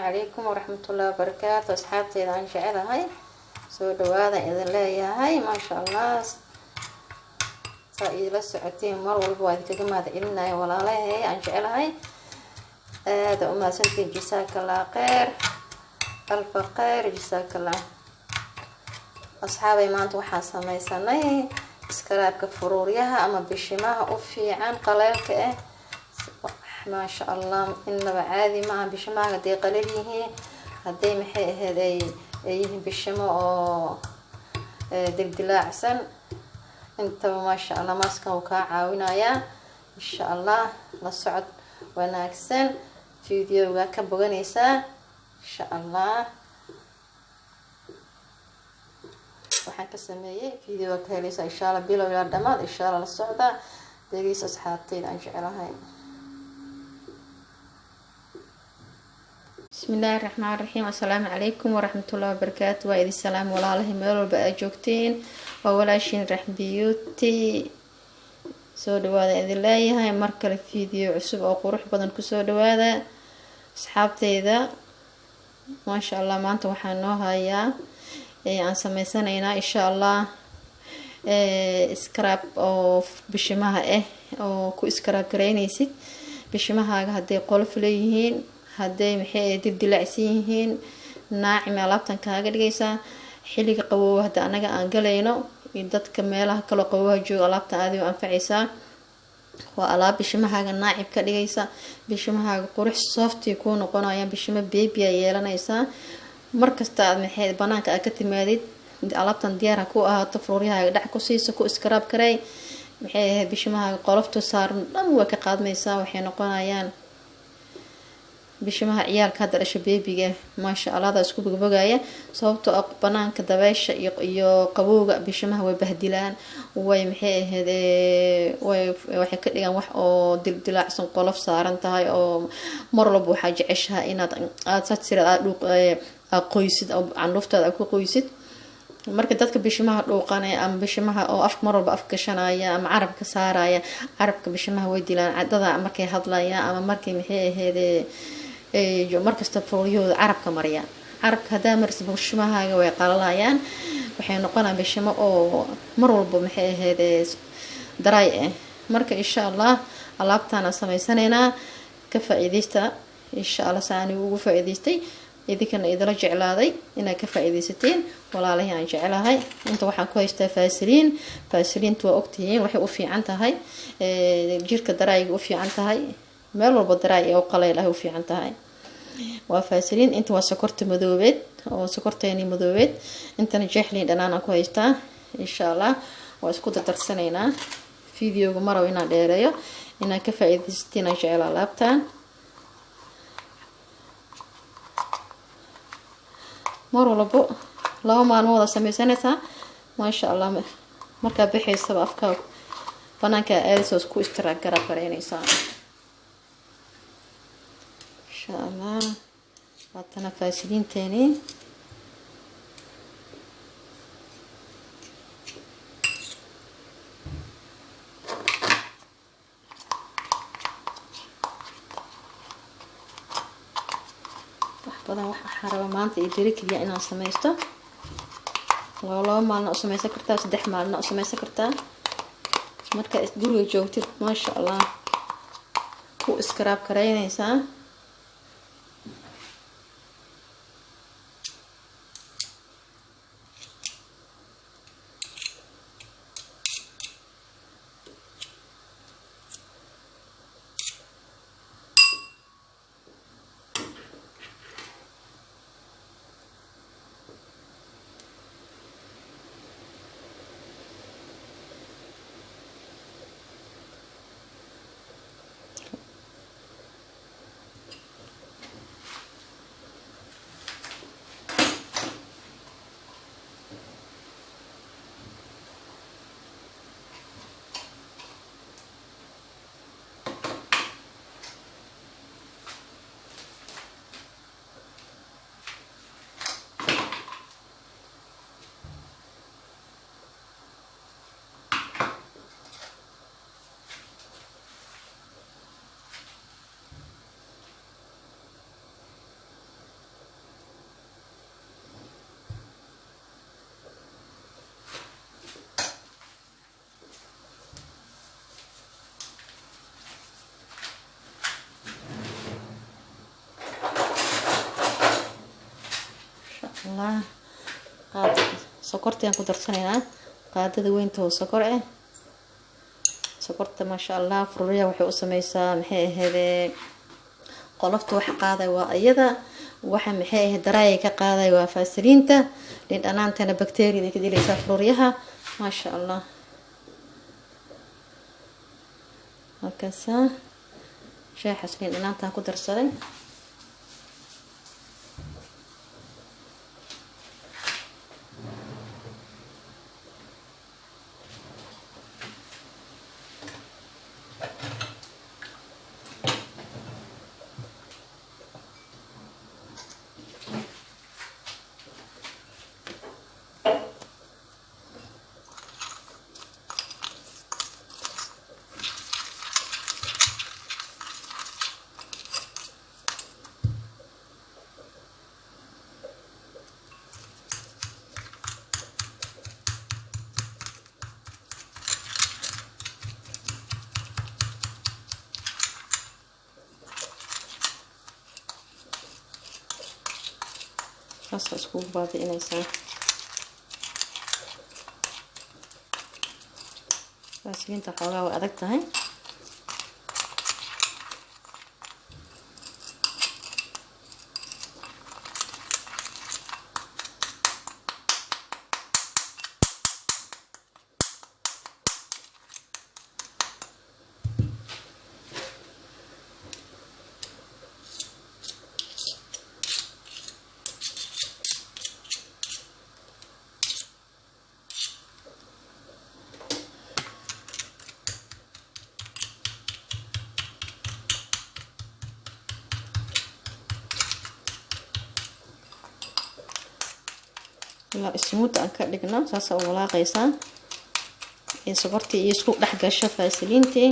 عليكم ورحمة الله وبركاته. أصحابتي إذا أنشأ هاي سو دوادا إذا لا يا هاي ما شاء الله صاير لسعتين مر والبواد كجماعة إلنا ولا لا هي أنشأ هاي هذا أما سنتي جزاك الله خير ألف خير جزاك الله. أصحابي ما أنتوا حاسمي سنة إسكراب كفروريها أما بشماها أوفي عن قليلك ما شاء الله إنه عادي ما بشماها دي قليله هدي محي هذي بشما دلدلا عسن انت ما شاء الله ماسكا وكا عاونايا إن شاء الله للصعد وناكسن فيديو كبغنيسا إن شاء الله waxaan ka sameeyay video ka helaysa insha Allah bilow ila dhamaad insha Allah la socda deegiisa asxaabtayda aan jecelahay. bismillahir rahmanir rahim. assalaamu alaykum wa rahmatullahi wa barakatuh. wa idin salaam walaalahay meel walba aad joogteen waa walaashin Raxm Beauty soo dhawaada idin leeyahay mar kale video cusub oo qurux badan ku soo dhawaada asxaabtayda. ma sha Allah maanta waxaan noo hayaa aan sameysanaynaa insha Allah scrap oo bishimaha oo ku scrap gareynaysid bishimahaaga haday qolof leeyihiin haday maxay dildilacsan yihiin naacim alaabtan kaaga dhigaysa xilliga qabow hada anaga aan galayno dadka meelaha kala qabow jooga alaabta aad u anfacaysa waa alaab bishimahaaga naacib ka dhigaysa bishimahaaga qurux soft ku noqonaya bishima baby yeelanaysa markasta aad maxay banaanka aad ka timaadid alaabtan diyaar ku ahaato fururiyahaaga dhac ku siiso ku scrap karay maxay bishimahaaga qolofta saaran dhan way ka qaadmaysaa waxay noqonayaan bishimaha ciyaalka hadda dhashay babyga ma sha Allah da isku bogbogaya sababtoo ah banaanka dabaysha iyo qabowga bishimaha way bahdilaan way maxay waxay ka dhigan wax oo dildilaacsan qolof saaran tahay oo mar walba waxa jeceshahay inaad aad sadsiraad qoysid oo canduftaada ku qoysid marka dadka bishimaha dhuuqanay ama bishimaha oo afka mar walba afka gashanaya ama carabka saaraya carabka bishimaha way dilaan cadada markay hadlayaan ama markay maxay markasta furiyooda carabka mariya carabka hadaa marsi bishimahaaga way qalalayaan waxay noqonayaan bishimo oo mar walba maxay dry marka insha Allah alaabtana sameysanaynaa ka faa'iideysta insha Allah saani ugu faa'iideystay idinkana idila jeclaaday inaa ka faa'iideysateen walaalahay aan jecelahay. inta waxaan ku haystaa faasiliintu waa ogtihiin waxay u fiican tahay jirka daraayiga u fiican tahay meel walba daraay oo qaleel ah u fiican tahay waa faasiliin. inta waa sokorta madoobeed oo sokorteeni madoobeed intana jeexliin dhanaan aan ku haystaa insha Allah waa isku dardarsanaynaa videoga maraw inaan dheereeyo inaa ka faa'iideysateen aan jecelahay alaabtan mar walba laba maalmood wada sameysanaysa ma sha Allah marka bixaysa afka banaanka aadayso ku istiraag garab gareynaysa insha Allah waatana faasiliinteeni waxa xaraba maanta ee dirikliya inaan sameysto laba maalin oo sameysan kartaa saddex maalin oo sameysan kartaa marka guriga joogtid ma sha Allah ku scrap kareynaysa الله قاد سكرتي ku darsanayna qaadada weynta oo sokor ah sokorta ma sha Allah furuuriya waxay u sameeysaa maxay ahaydee qolofta wax qaaday waa iyada waxa maxay ahayd daraay ka qaaday waa faasiliinta lin dhanaantana bakteeriyada ka dilaysa furuuriyaha ma sha Allah halkaasa shay xaslin dhanaanta ku darsaday saas isku baabi'inaysaa faasiliinta xoogaa way adag tahay la ismuud aan ka dhigno saas oo walaaqaysa in sokortii iyo isku dhex gasho faasiliintii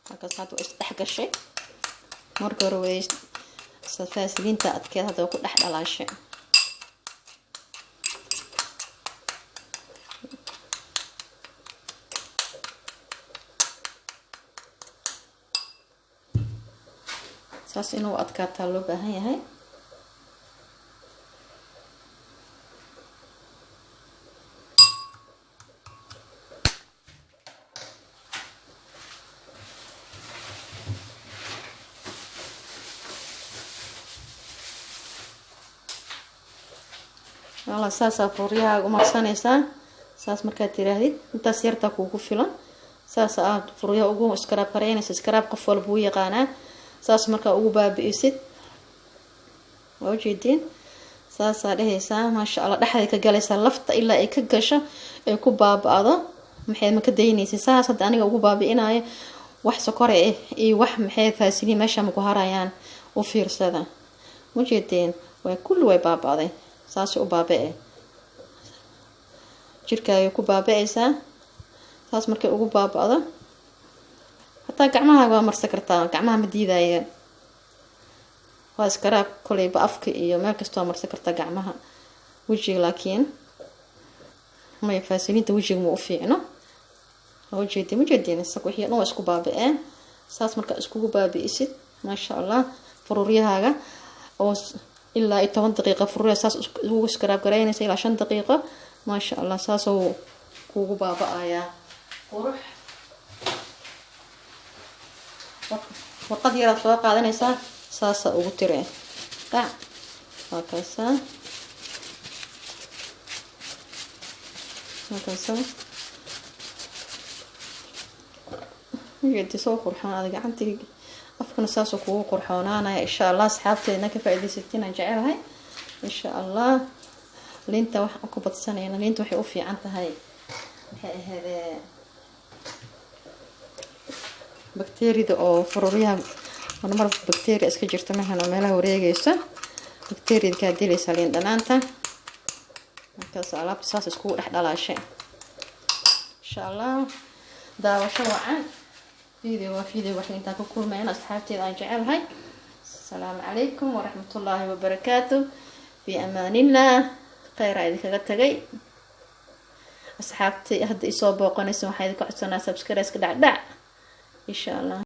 halkaas hadda is dhex gashay marka hore way faasiliinta adkeed hadda ku dhex dhalaashay saas inuu adkaataa loo baahan yahay wala saas furuuriyaha u marsanaysaa saas markaad tiraahdid intaas yarta kuugu filan saas aad furuuriyaha ugu iskaraab kareynaysa iskaraab qof walba uu yaqaanaa saas marka ugu baabi'isid waa ujeedin saas dhehaysaa ma sha Allah dhaxday ka galaysaa lafta ilaa ay ka gasho ay ku baaba'do maxay ma ka daynaysaa saas hadda aniga ugu baabi'inayo wax sokor ah iyo wax maxay faasiliin meesha ma ku harayaan u fiirsada ujeedin way kullu way baaba'day saas u baaba'ay jirkaaga ku baaba'aysaa saas markay ugu baaba'do hataa gacmaha waa marsan kartaa gacmaha ma diidaya waa iskaraab koleyba afka iyo meel kasta marsan kartaa gacmaha wajiga laakiin may faasiliinta wajiga ma u fiicno ujeedin isaga wixii dhan waa isku baaba'een saas marka iskugu baabi'isid ma sha Allah furuuriyahaaga oo ilaa 10 daqiiqo furuuriyaha saas ugu iskaraab gareynaysa ilaa 5 daqiiqo ma sha Allah saas oo kuugu baaba'aya qurux warqad yar soo qaadanaysaa saas ugu tiree qac halkaasa يدي سو قرحان هذا قعنتي أفكنا ساسو كو قرحانانا إن شاء الله أصحابتي إنك فايدة 60 جعلها إن شاء الله لينتا وح أكبر سنة أنا لينتا وحي أوفي عنتها هاي هذا بكتيريا أو فروریها أنا مرة بكتيريا إسكجرت معها مالها وريجيسة بكتيريا كاديلي سالين دنانتا كاس على بساس سكو رح دلاشة إن شاء الله دعوة شوعا فيديو وحين تاكل كل ما أنا أصحابتي أنا جعل هاي السلام عليكم ورحمة الله وبركاته fi amaanillah khayr idinkaga tagay asxaabtay hadda isoo booqanaysan waxaa idinka codsanaa subscribe ka dhacdhac insha Allah